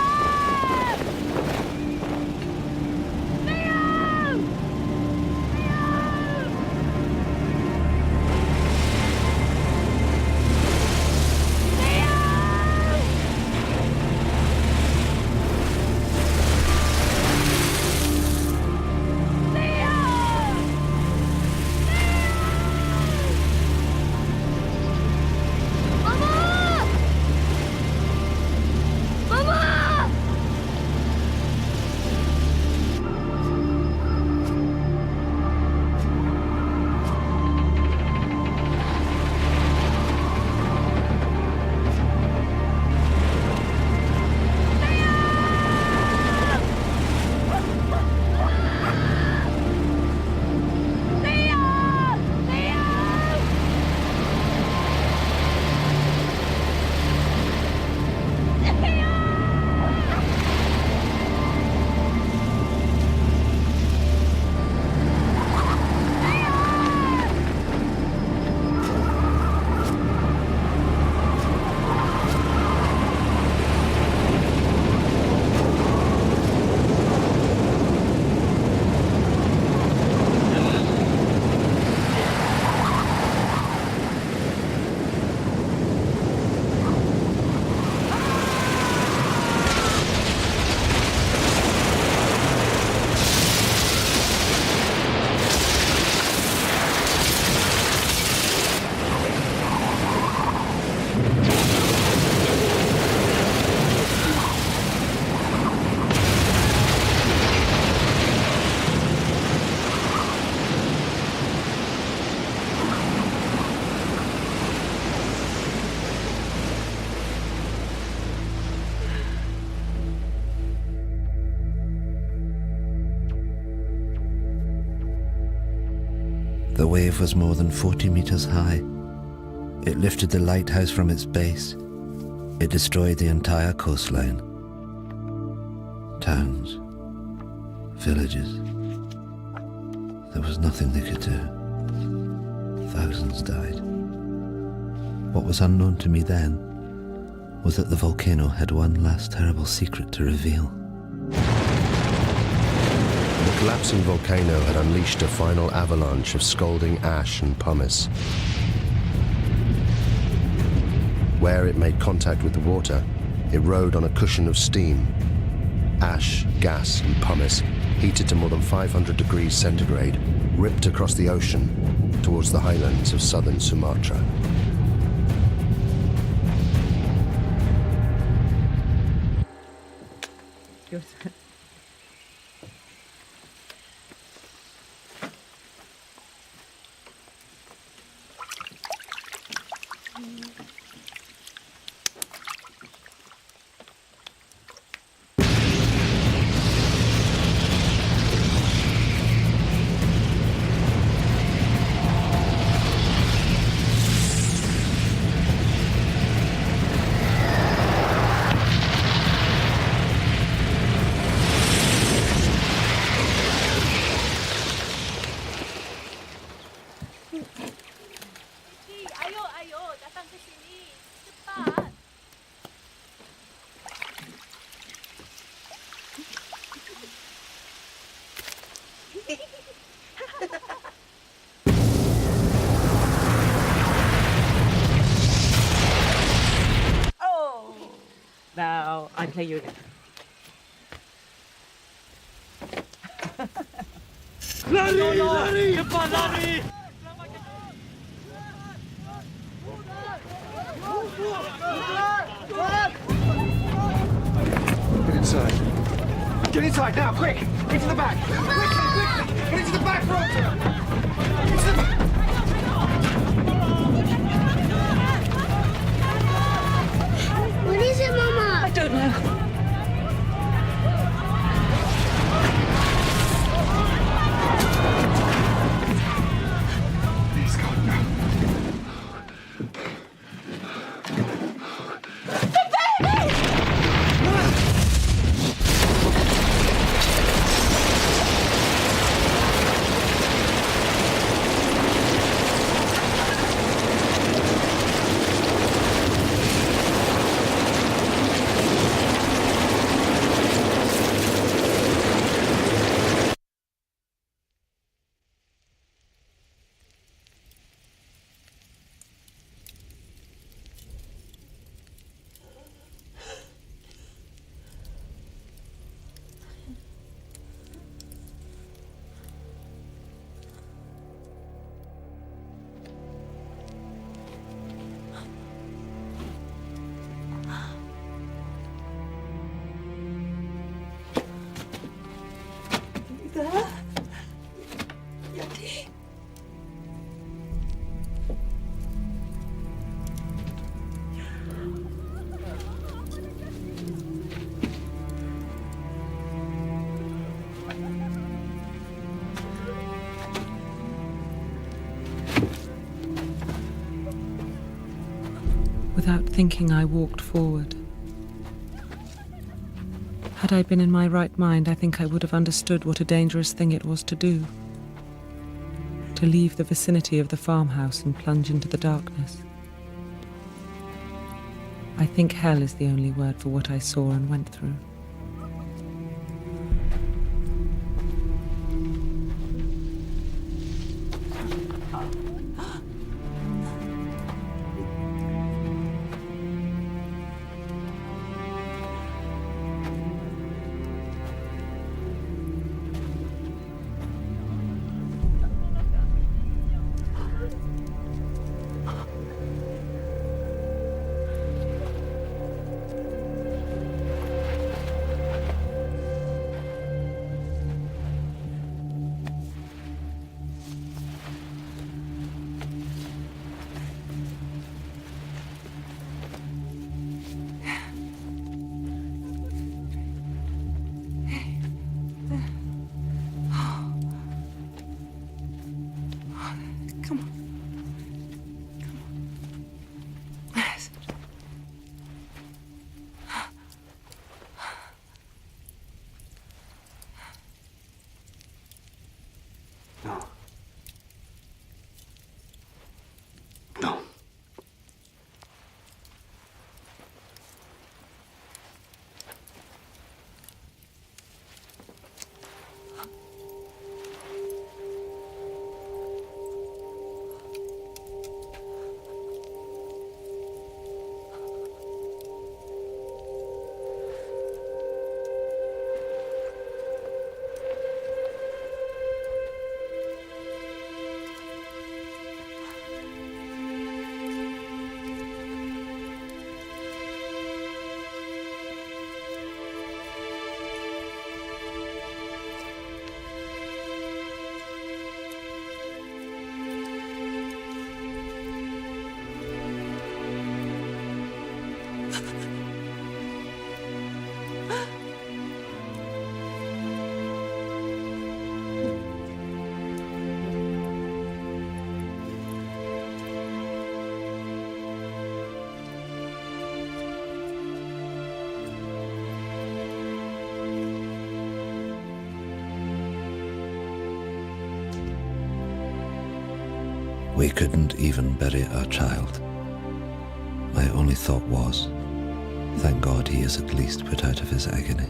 The wave was more than 40 meters high. It lifted the lighthouse from its base. It destroyed the entire coastline. Towns, villages. There was nothing they could do. Thousands died. What was unknown to me then was that the volcano had one last terrible secret to reveal. The collapsing volcano had unleashed a final avalanche of scalding ash and pumice. Where it made contact with the water, it rode on a cushion of steam. Ash, gas, and pumice, heated to more than 500 degrees centigrade, ripped across the ocean towards the highlands of southern Sumatra. Now, I play you again. Lari! Lari! Cepat lari! Get inside. Get inside now, quick! Into the back! Quickly! Get into the back, Roger! Into the back! What is it, Mama? I don't know. Please, God, no. Without thinking, I walked forward. Had I been in my right mind, I think I would have understood what a dangerous thing it was to do. To leave the vicinity of the farmhouse and plunge into the darkness. I think hell is the only word for what I saw and went through. We couldn't even bury our child. My only thought was, thank God he is at least put out of his agony.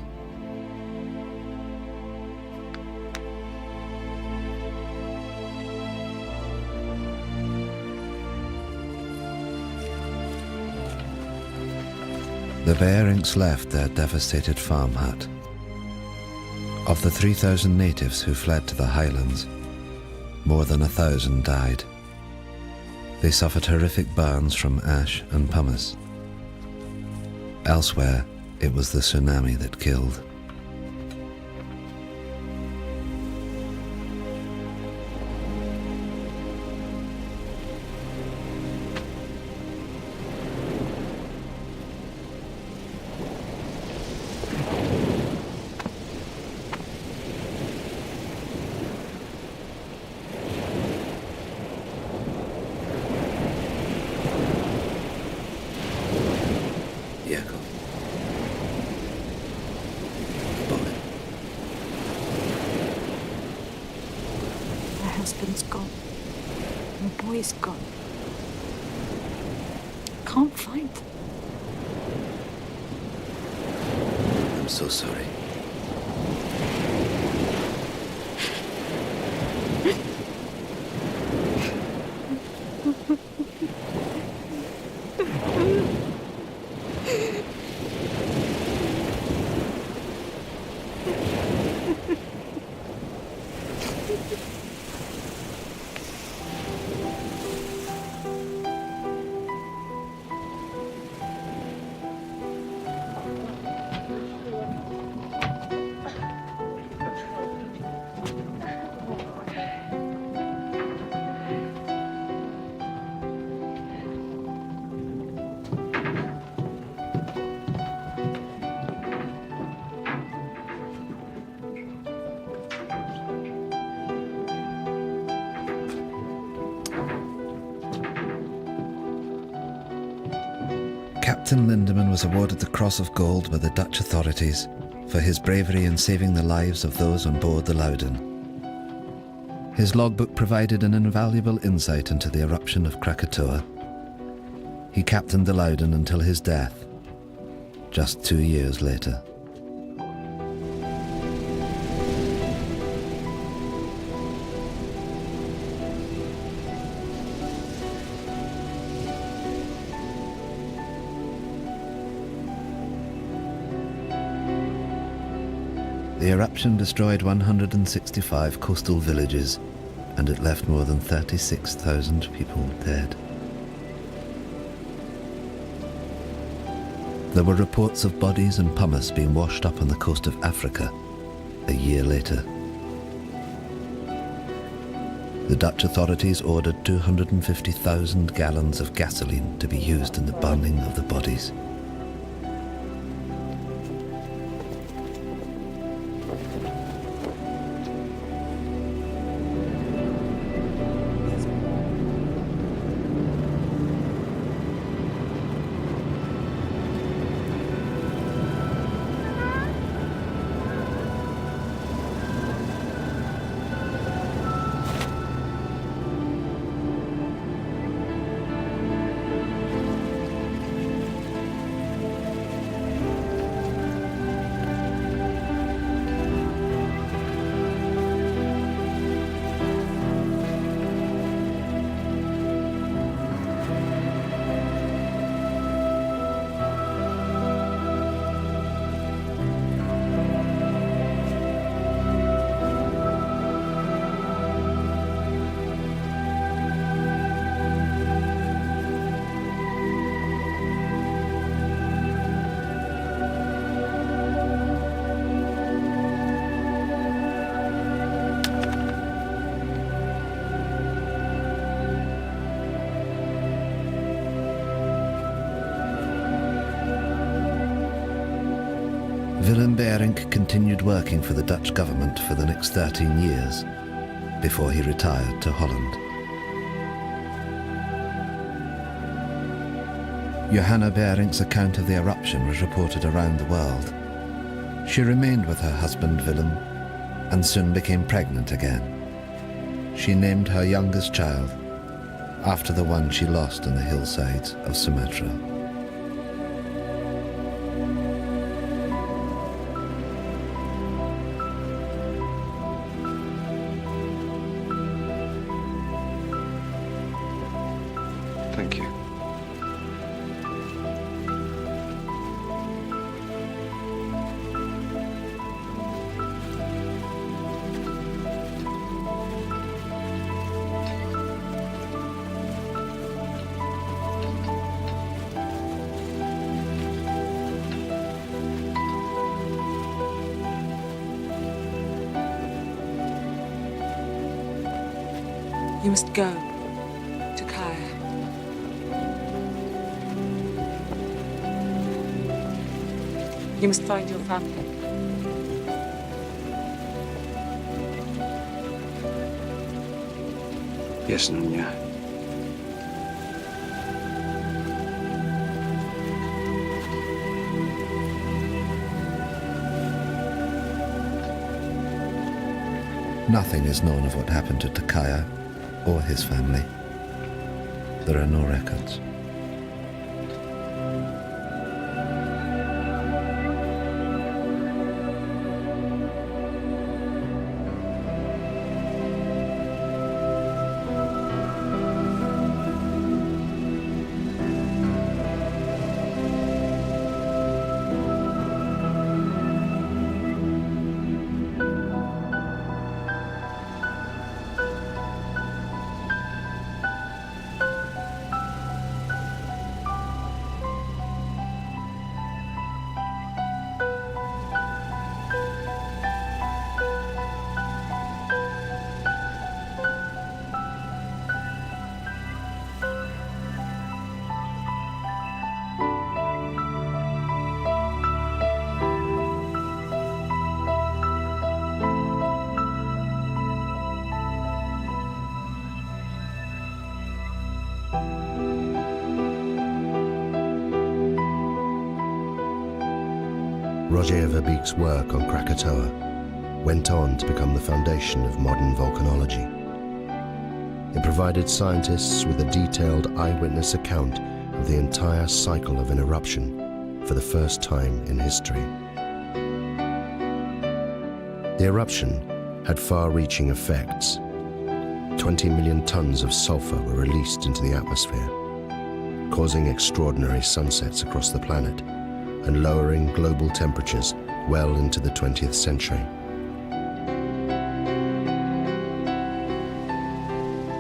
The Bearings left their devastated farm hut. Of the 3,000 natives who fled to the highlands, more than 1,000 died. They suffered horrific burns from ash and pumice. Elsewhere, it was the tsunami that killed. husband's gone. My boy's gone. Can't find them. I'm so sorry. Captain Lindeman was awarded the Cross of Gold by the Dutch authorities for his bravery in saving the lives of those on board the Loudon. His logbook provided an invaluable insight into the eruption of Krakatoa. He captained the Loudon until his death, just 2 years later. The eruption destroyed 165 coastal villages, and it left more than 36,000 people dead. There were reports of bodies and pumice being washed up on the coast of Africa a year later. The Dutch authorities ordered 250,000 gallons of gasoline to be used in the burning of the bodies. Willem Berink continued working for the Dutch government for the next 13 years before he retired to Holland. Johanna Berink's account of the eruption was reported around the world. She remained with her husband Willem and soon became pregnant again. She named her youngest child after the one she lost on the hillsides of Sumatra. Thank you. You must go to Kaya. You must find your family. Yes, Nunya. Nothing is known of what happened to Takaya or his family. There are no records. Roger Verbeek's work on Krakatoa went on to become the foundation of modern volcanology. It provided scientists with a detailed eyewitness account of the entire cycle of an eruption for the first time in history. The eruption had far-reaching effects. 20 million tons of sulfur were released into the atmosphere, causing extraordinary sunsets across the planet and lowering global temperatures well into the 20th century.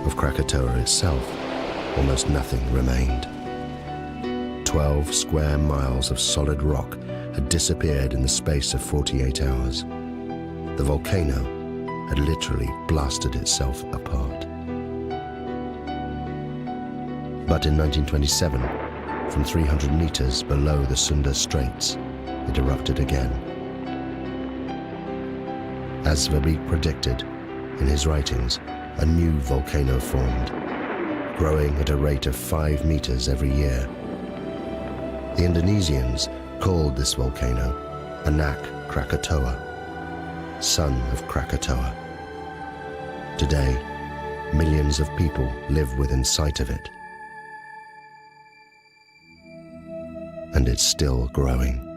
Of Krakatoa itself, almost nothing remained. 12 square miles of solid rock had disappeared in the space of 48 hours. The volcano had literally blasted itself apart. But in 1927, from 300 meters below the Sunda Straits, it erupted again. As Verbeek predicted in his writings, a new volcano formed, growing at a rate of 5 meters every year. The Indonesians called this volcano Anak Krakatoa, son of Krakatoa. Today, millions of people live within sight of it. And it's still growing.